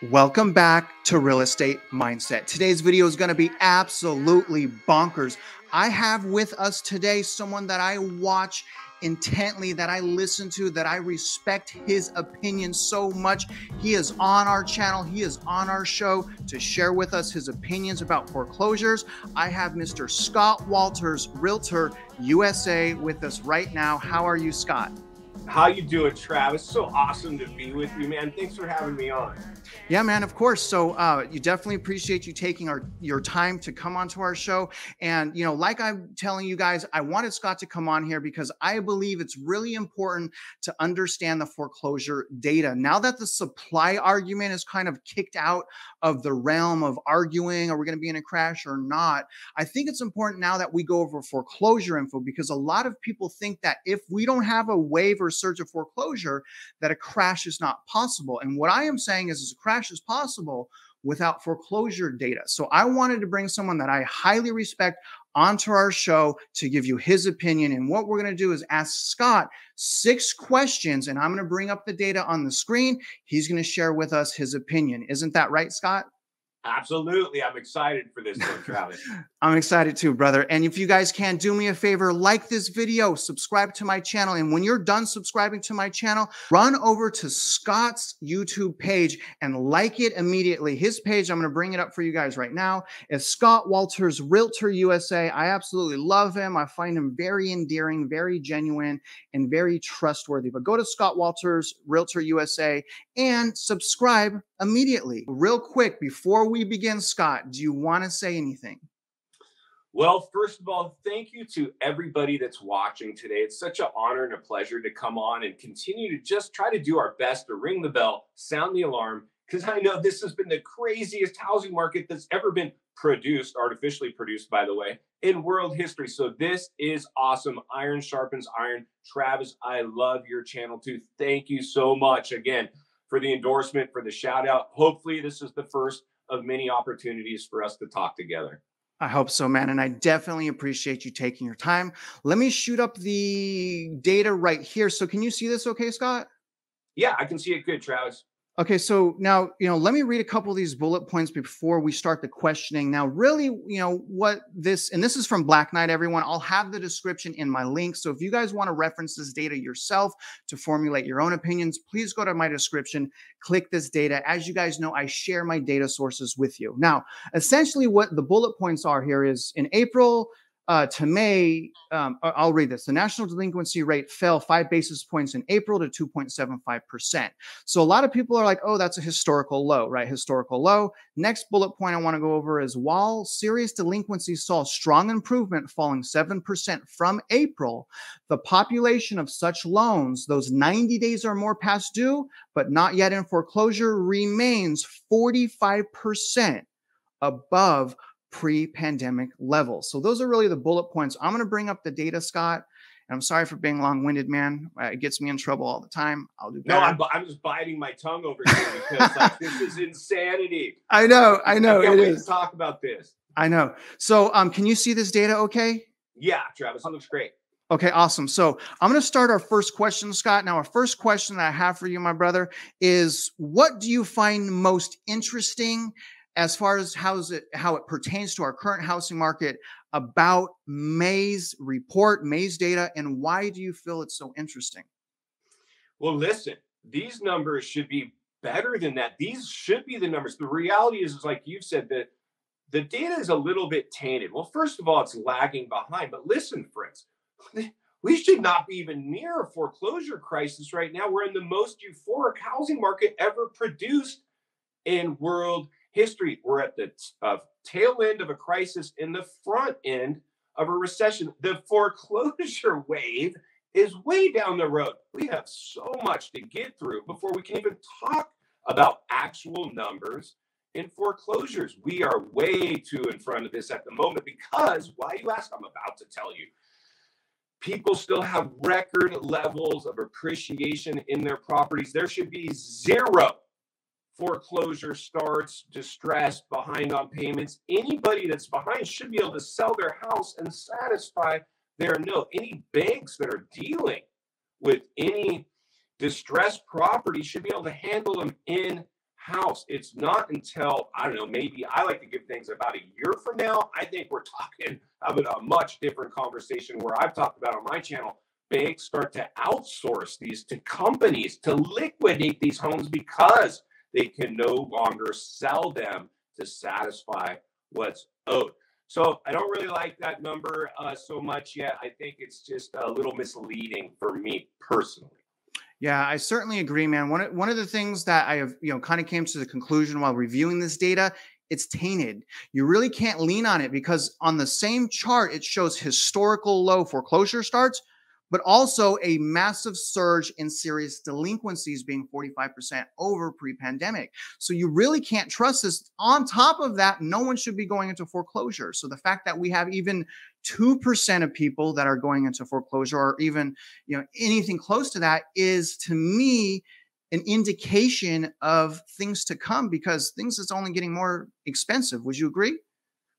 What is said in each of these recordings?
Welcome back to Real Estate Mindset. Today's video is going to be absolutely bonkers. I have with us today someone that I watch intently, that I listen to, that I respect his opinion so much. He is on our channel. He is on our show to share with us his opinions about foreclosures. I have Mr. Scott Walters, Realtor USA, with us right now. How are you, Scott? How you doing, Travis? So awesome to be with you, man. Thanks for having me on. Yeah, man, of course. So you definitely appreciate you taking your time to come onto our show. And, you know, like I'm telling you guys, I wanted Scott to come on here because I believe it's really important to understand the foreclosure data. Now that the supply argument is kind of kicked out of the realm of arguing, are we going to be in a crash or not? I think it's important now that we go over foreclosure info, because a lot of people think that if we don't have a wave or surge of foreclosure, that a crash is not possible. And what I am saying is a crash is possible without foreclosure data. So I wanted to bring someone that I highly respect onto our show to give you his opinion. And what we're going to do is ask Scott 6 questions, and I'm going to bring up the data on the screen. He's going to share with us his opinion. Isn't that right, Scott? Absolutely. I'm excited for this one, Travis. I'm excited too, brother. And if you guys can, do me a favor, like this video, subscribe to my channel. And when you're done subscribing to my channel, run over to Scott's YouTube page and like it immediately. His page, I'm going to bring it up for you guys right now, is Scott Walters, Realtor USA. I absolutely love him. I find him very endearing, very genuine, and very trustworthy. But go to Scott Walters, Realtor USA, and subscribe immediately. Real quick, before we begin, Scott, do you want to say anything? Well, first of all, thank you to everybody that's watching today. It's such an honor and a pleasure to come on and continue to just try to do our best to ring the bell, sound the alarm, because I know this has been the craziest housing market that's ever been produced, artificially produced, by the way, in world history. So this is awesome. Iron sharpens iron. Travis, I love your channel too. Thank you so much again for the endorsement, for the shout out. Hopefully this is the first of many opportunities for us to talk together. I hope so, man. And I definitely appreciate you taking your time. Let me shoot up the data right here. So can you see this okay, Scott? Yeah, I can see it good, Travis. Okay, so now, let me read a couple of these bullet points before we start the questioning. Now, really, what this, and this is from Black Knight, everyone. I'll have the description in my link. So if you guys want to reference this data yourself to formulate your own opinions, please go to my description, click this data. As you guys know, I share my data sources with you. Now, essentially what the bullet points are here is in April to May, I'll read this. The national delinquency rate fell 5 basis points in April to 2.75%. So a lot of people are like, oh, that's a historical low, right? Historical low. Next bullet point I want to go over is while serious delinquency saw strong improvement, falling 7% from April, the population of such loans, those 90 days or more past due, but not yet in foreclosure, remains 45% above pre-pandemic levels. So those are really the bullet points. I'm going to bring up the data, Scott. And I'm sorry for being long-winded, man. It gets me in trouble all the time. I'll do better. No, I'm just biting my tongue over here because this is insanity. I know. I can't wait to talk about this. I know. So can you see this data okay? Yeah, Travis, that looks great. Okay, awesome. So I'm going to start our first question, Scott. Now, our first question that I have for you, my brother, is what do you find most interesting as far as how it pertains to our current housing market about May's report, May's data, and why do you feel it's so interesting? Well, listen, these numbers should be better than that. These should be the numbers. The reality is like you've said, that the data is a little bit tainted. Well, first of all, it's lagging behind. But listen, friends, we should not be even near a foreclosure crisis right now. We're in the most euphoric housing market ever produced in world history. We're at the tail end of a crisis in the front end of a recession. The foreclosure wave is way down the road. We have so much to get through before we can even talk about actual numbers in foreclosures. We are way too in front of this at the moment because, why you ask? I'm about to tell you. People still have record levels of appreciation in their properties. There should be zero foreclosure starts, distress, behind on payments. Anybody that's behind should be able to sell their house and satisfy their note. Any banks that are dealing with any distressed property should be able to handle them in-house. It's not until, I don't know, maybe I like to give things about a year from now. I think we're talking about a much different conversation where I've talked about on my channel, banks start to outsource these to companies to liquidate these homes because they can no longer sell them to satisfy what's owed. So I don't really like that number so much yet. I think it's just a little misleading for me personally. Yeah, I certainly agree, man. One of the things that I have, kind of came to the conclusion while reviewing this data, it's tainted. You really can't lean on it because on the same chart, it shows historical low foreclosure starts, but also a massive surge in serious delinquencies being 45% over pre-pandemic. So you really can't trust this. On top of that, no one should be going into foreclosure. So the fact that we have even 2% of people that are going into foreclosure or even, anything close to that is, to me, an indication of things to come because things is only getting more expensive. Would you agree?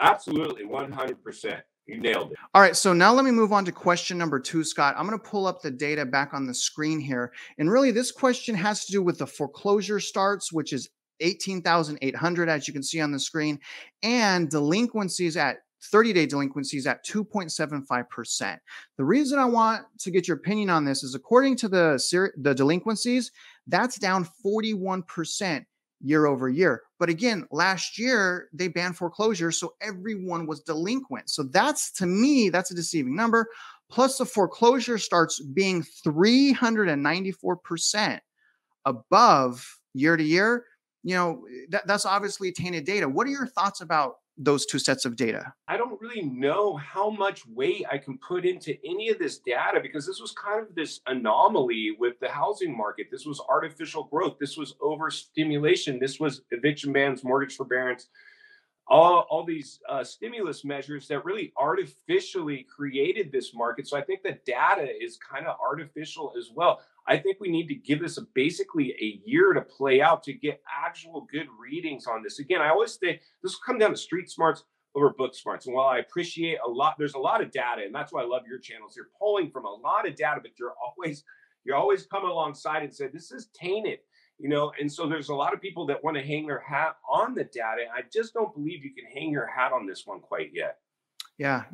Absolutely, 100%. You nailed it. All right, so now let me move on to question number 2, Scott. I'm going to pull up the data back on the screen here. And really, this question has to do with the foreclosure starts, which is 18,800, as you can see on the screen, and delinquencies at 30-day delinquencies at 2.75%. The reason I want to get your opinion on this is according to the delinquencies, that's down 41% year over year. But again, last year they banned foreclosure, so everyone was delinquent. So that's, to me, that's a deceiving number. Plus the foreclosure starts being 394% above year to year. That's obviously tainted data. What are your thoughts about those two sets of data? I don't really know how much weight I can put into any of this data because this was kind of this anomaly with the housing market. This was artificial growth. This was overstimulation. This was eviction bans, mortgage forbearance, all these stimulus measures that really artificially created this market. So I think the data is kind of artificial as well. I think we need to give this basically a year to play out to get actual good readings on this. Again, I always say this will come down to street smarts over book smarts. And while I appreciate there's a lot of data, and that's why I love your channels. You're pulling from a lot of data, but you're always coming alongside and say this is tainted. And so there's a lot of people that want to hang their hat on the data. I just don't believe you can hang your hat on this one quite yet. Yeah.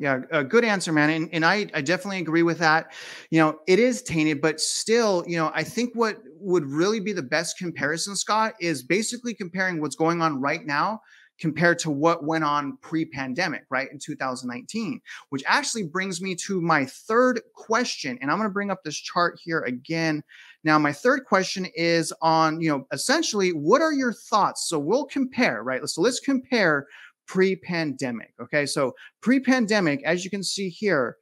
Good answer, man. And I definitely agree with that. It is tainted, but still, I think what would really be the best comparison, Scott, is basically comparing what's going on right now compared to what went on pre-pandemic, right, in 2019, which actually brings me to my third question. And I'm going to bring up this chart here again. Now, my third question is on, essentially, what are your thoughts? So we'll compare, right? So let's compare pre-pandemic. Okay. So pre-pandemic, as you can see here,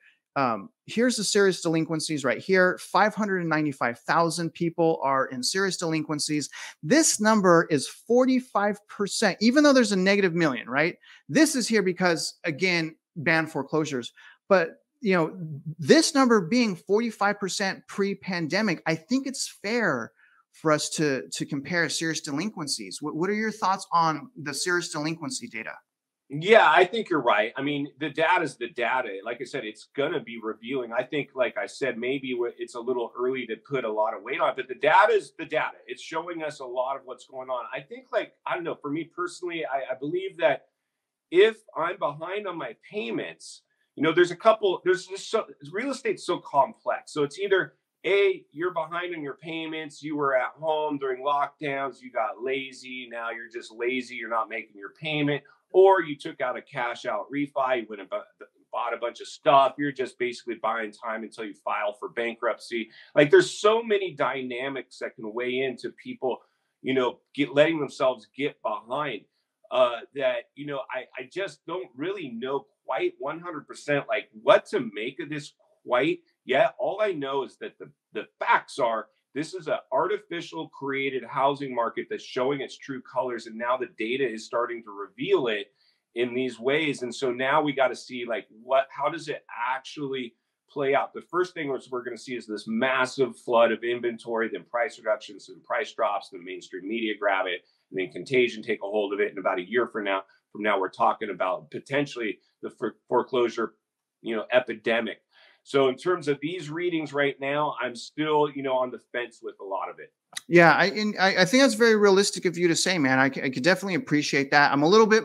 here's the serious delinquencies right here. 595,000 people are in serious delinquencies. This number is 45%, even though there's a negative million, right? This is here because, again, banned foreclosures. But, this number being 45% pre-pandemic, I think it's fair for us to compare serious delinquencies. What are your thoughts on the serious delinquency data? Yeah, I think you're right. I mean, the data is the data. Like I said, it's going to be revealing. I think, like I said, maybe it's a little early to put a lot of weight on it, but the data is the data. It's showing us a lot of what's going on. I think, I don't know, for me personally, I believe that if I'm behind on my payments, there's just real estate's so complex. So it's either you're behind on your payments, you were at home during lockdowns, you got lazy, now you're just lazy, you're not making your payment, or you took out a cash out refi, you went and bought a bunch of stuff. You're just basically buying time until you file for bankruptcy. There's so many dynamics that can weigh into people, letting themselves get behind that, I just don't really know quite 100% what to make of this quite yet. All I know is that the facts are, this is an artificial created housing market that's showing its true colors. And now the data is starting to reveal it in these ways. And so now we got to see how does it actually play out? The first thing we're going to see is this massive flood of inventory, then price reductions and price drops, then mainstream media grab it, and then contagion take a hold of it. And about a year from now, we're talking about potentially the foreclosure, epidemic. So in terms of these readings right now, I'm still, on the fence with a lot of it. Yeah, I think that's very realistic of you to say, man. I could definitely appreciate that. I'm a little bit,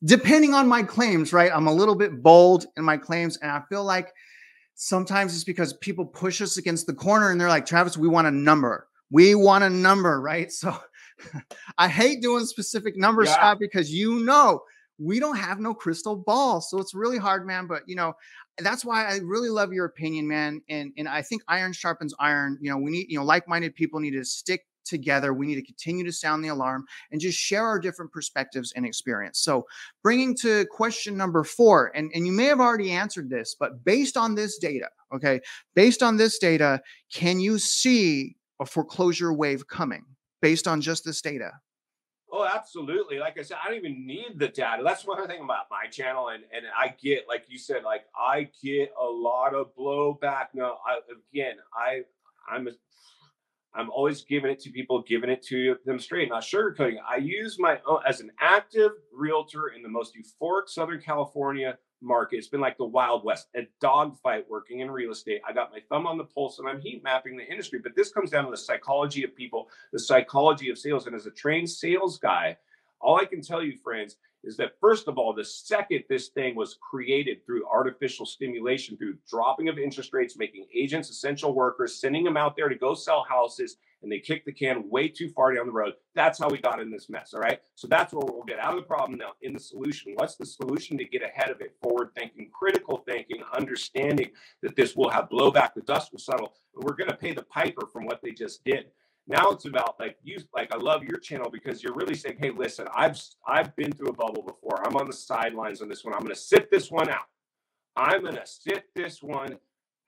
depending on my claims, right? I'm a little bit bold in my claims, and I feel like sometimes it's because people push us against the corner and they're like, Travis, we want a number. We want a number, right? So I hate doing specific numbers, Yeah. Scott, because we don't have no crystal ball. So it's really hard, man. But that's why I really love your opinion, man. And I think iron sharpens iron. We need, like-minded people need to stick together. We need to continue to sound the alarm and just share our different perspectives and experience. So bringing to question number 4, and you may have already answered this, but based on this data, can you see a foreclosure wave coming based on just this data? Oh, absolutely. Like I said, I don't even need the data. That's one thing about my channel. And I get, like you said, like I get a lot of blowback. No, I'm always giving it to people, giving it to them straight, not sugarcoating. I use my own as an active realtor in the most euphoric Southern California market. It's been like the Wild West, a dogfight working in real estate. I got my thumb on the pulse and I'm heat mapping the industry. But this comes down to the psychology of people, the psychology of sales. And as a trained sales guy, all I can tell you, friends, is that first of all, the second this thing was created through artificial stimulation, through dropping of interest rates, making agents essential workers, sending them out there to go sell houses, and they kicked the can way too far down the road. That's how we got in this mess. All right. So that's where we'll get out of the problem now in the solution. What's the solution to get ahead of it? Forward thinking, critical thinking, understanding that this will have blowback, the dust will settle, and we're going to pay the piper from what they just did. Now it's about I love your channel because you're really saying, hey, listen, I've been through a bubble before. I'm on the sidelines on this one. I'm going to sit this one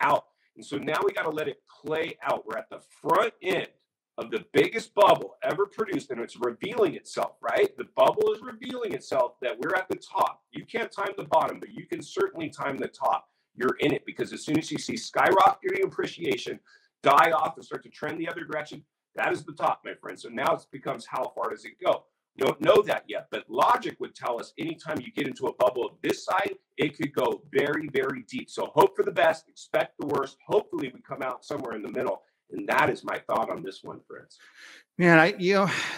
out. And so now we got to let it play out. We're at the front end of the biggest bubble ever produced, and it's revealing itself, right? The bubble is revealing itself that we're at the top. You can't time the bottom, but you can certainly time the top. You're in it because as soon as you see skyrocketing appreciation die off and start to trend the other direction, that is the top, my friend. So now it becomes how far does it go? You don't know that yet, but logic would tell us anytime you get into a bubble of this side, it could go very, very deep. So hope for the best, expect the worst. Hopefully we come out somewhere in the middle. And that is my thought on this one, friends. Man,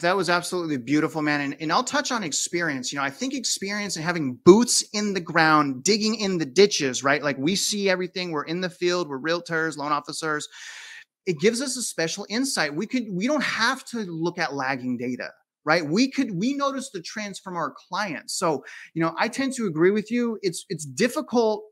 that was absolutely beautiful, man. And I'll touch on experience. I think experience and having boots in the ground, digging in the ditches, right? Like we see everything. We're in the field. We're realtors, loan officers. It gives us a special insight. We don't have to look at lagging data, right? We notice the trends from our clients. So, I tend to agree with you. It's difficult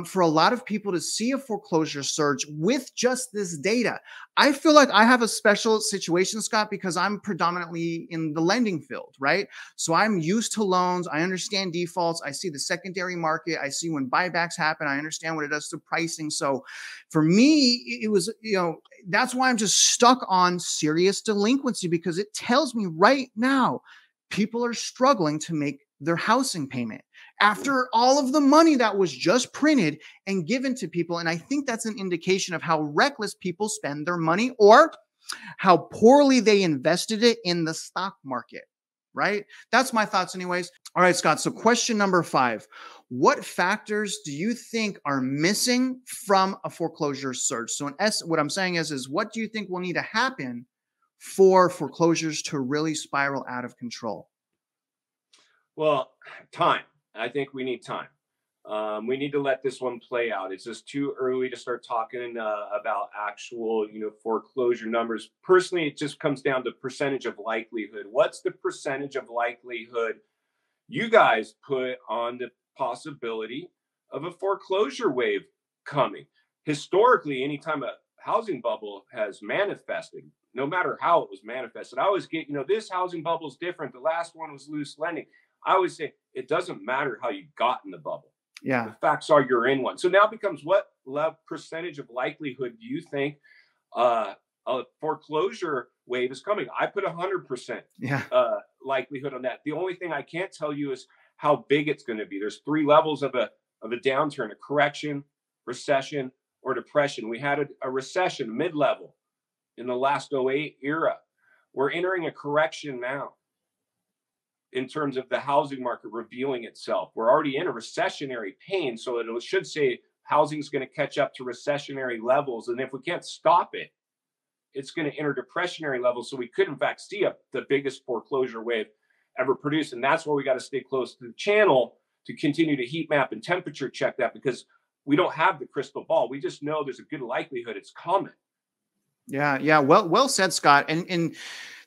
for a lot of people to see a foreclosure surge with just this data. I feel like I have a special situation, Scott, because I'm predominantly in the lending field, right? So I'm used to loans. I understand defaults. I see the secondary market. I see when buybacks happen. I understand what it does to pricing. So for me, it was, that's why I'm just stuck on serious delinquency, because it tells me right now people are struggling to make their housing payment after all of the money that was just printed and given to people. And I think that's an indication of how reckless people spend their money or how poorly they invested it in the stock market, right? That's my thoughts anyways. All right, Scott. So question number 5, what factors do you think are missing from a foreclosure surge? So in essence, what I'm saying is what do you think will need to happen for foreclosures to really spiral out of control? Well, time. I think we need time. We need to let this one play out. It's just too early to start talking about actual, foreclosure numbers. Personally, it just comes down to percentage of likelihood. What's the percentage of likelihood you guys put on the possibility of a foreclosure wave coming? Historically, anytime a housing bubble has manifested, no matter how it was manifested, I always get, this housing bubble is different. The last one was loose lending. I always say it doesn't matter how you got in the bubble. Yeah. The facts are you're in one. So now it becomes what percentage of likelihood do you think a foreclosure wave is coming? I put 100% likelihood on that. The only thing I can't tell you is how big it's going to be. There's 3 levels of a downturn: a correction, recession, or depression. We had a recession mid-level in the last 08 era. We're entering a correction now in terms of the housing market revealing itself. We're already in a recessionary pain, so it should say housing's going to catch up to recessionary levels. And if we can't stop it, it's going to enter depressionary levels. So we could, in fact, see the biggest foreclosure wave ever produced. And that's why we got to stay close to the channel to continue to heat map and temperature check that, because we don't have the crystal ball. We just know there's a good likelihood it's coming. Yeah. Yeah. Well said, Scott. And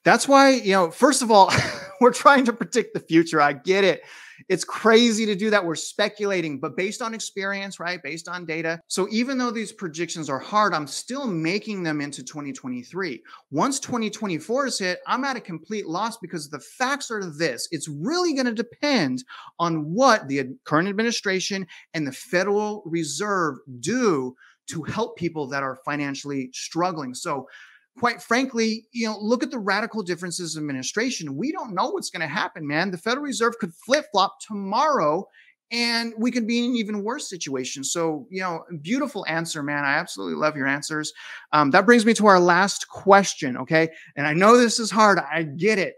that's why, you know, first of all, we're trying to predict the future. I get it. It's crazy to do that. We're speculating, but based on experience, right? Based on data. So even though these predictions are hard, I'm still making them into 2023. Once 2024 is hit, I'm at a complete loss, because the facts are this. It's really going to depend on what the current administration and the Federal Reserve do to help people that are financially struggling. So quite frankly, you know, look at the radical differences in administration. We don't know what's going to happen, man. The Federal Reserve could flip-flop tomorrow and we could be in an even worse situation. So, you know, beautiful answer, man. I absolutely love your answers. That brings me to our last question, okay? And I know this is hard. I get it.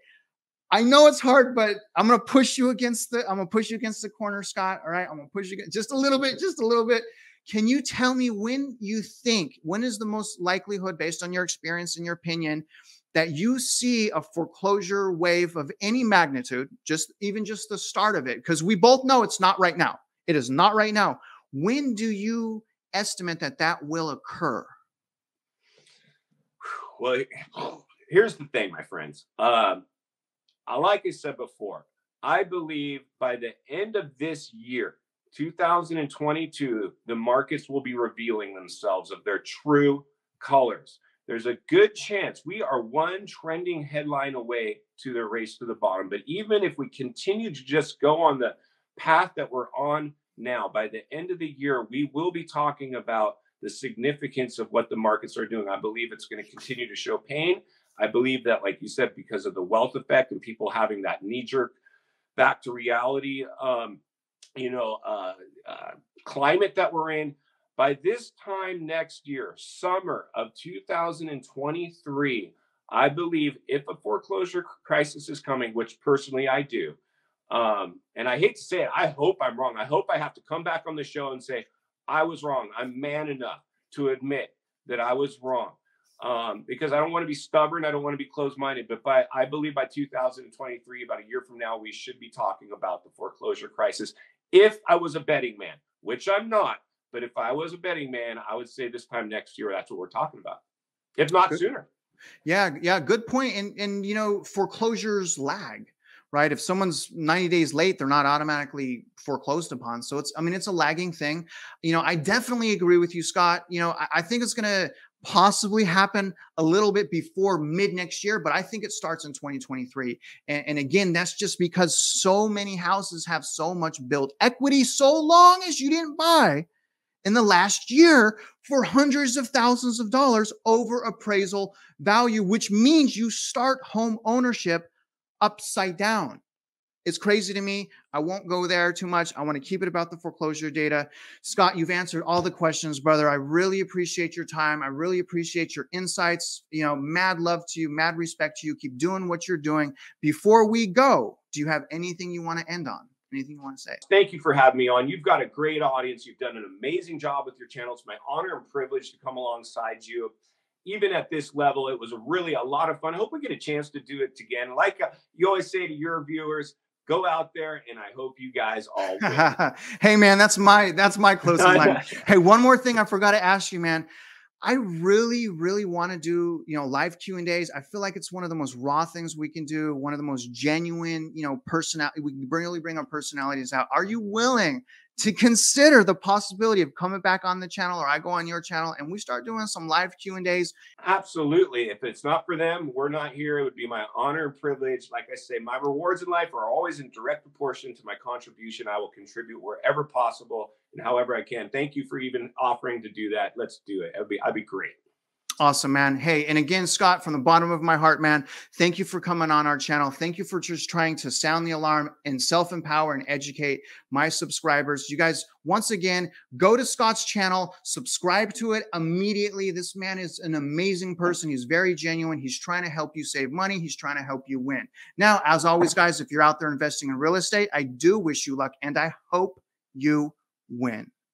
I know it's hard, but I'm going to push you against the corner, Scott. All right. I'm going to push you just a little bit. Can you tell me when is the most likelihood, based on your experience and your opinion, that you see a foreclosure wave of any magnitude, even just the start of it? Because we both know it's not right now. It is not right now. When do you estimate that will occur? Well, here's the thing, my friends. Like I said before, I believe by the end of this year, 2022, the markets will be revealing themselves of their true colors. There's a good chance we are one trending headline away to the race to the bottom. But even if we continue to just go on the path that we're on now, by the end of the year, we will be talking about the significance of what the markets are doing. I believe it's going to continue to show pain. I believe that, like you said, because of the wealth effect and people having that knee-jerk back to reality, climate that we're in, by this time next year, summer of 2023, I believe if a foreclosure crisis is coming, which personally I do, and I hate to say it, I hope I'm wrong. I hope I have to come back on the show and say, I was wrong. I'm man enough to admit that I was wrong, because I don't want to be stubborn. I don't want to be closed-minded. But I believe by 2023, about a year from now, we should be talking about the foreclosure crisis. If I was a betting man, which I'm not, but if I was a betting man, I would say this time next year, that's what we're talking about, if not sooner. Yeah, good point. And you know, foreclosures lag, right? If someone's 90 days late, they're not automatically foreclosed upon. So it's a lagging thing. You know, I definitely agree with you, Scott. You know, I think it's going to possibly happen a little bit before mid next year, but I think it starts in 2023. And again, that's just because so many houses have so much built equity, so long as you didn't buy in the last year for hundreds of thousands of dollars over appraisal value, which means you start home ownership upside down. It's crazy to me. I won't go there too much. I want to keep it about the foreclosure data. Scott, you've answered all the questions, brother. I really appreciate your time. I really appreciate your insights. You know, mad love to you, mad respect to you. Keep doing what you're doing. Before we go, do you have anything you want to end on? Anything you want to say? Thank you for having me on. You've got a great audience. You've done an amazing job with your channel. It's my honor and privilege to come alongside you. Even at this level, it was really a lot of fun. I hope we get a chance to do it again. Like you always say to your viewers, go out there, and I hope you guys all win. Hey, man, that's my closing line. Hey, one more thing I forgot to ask you, man. I really, really want to do, you know, live Q&As. I feel like it's one of the most raw things we can do, one of the most genuine, you know, personality. We can really bring our personalities out. Are you willing to consider the possibility of coming back on the channel, or I go on your channel and we start doing some live Q&As? Absolutely. If it's not for them, we're not here. It would be my honor and privilege. Like I say, my rewards in life are always in direct proportion to my contribution. I will contribute wherever possible and however I can. Thank you for even offering to do that. Let's do it. I'd be great. Awesome, man. Hey, and again, Scott, from the bottom of my heart, man, thank you for coming on our channel. Thank you for just trying to sound the alarm and self-empower and educate my subscribers. You guys, once again, go to Scott's channel, subscribe to it immediately. This man is an amazing person. He's very genuine. He's trying to help you save money. He's trying to help you win. Now, as always, guys, if you're out there investing in real estate, I do wish you luck, and I hope you win.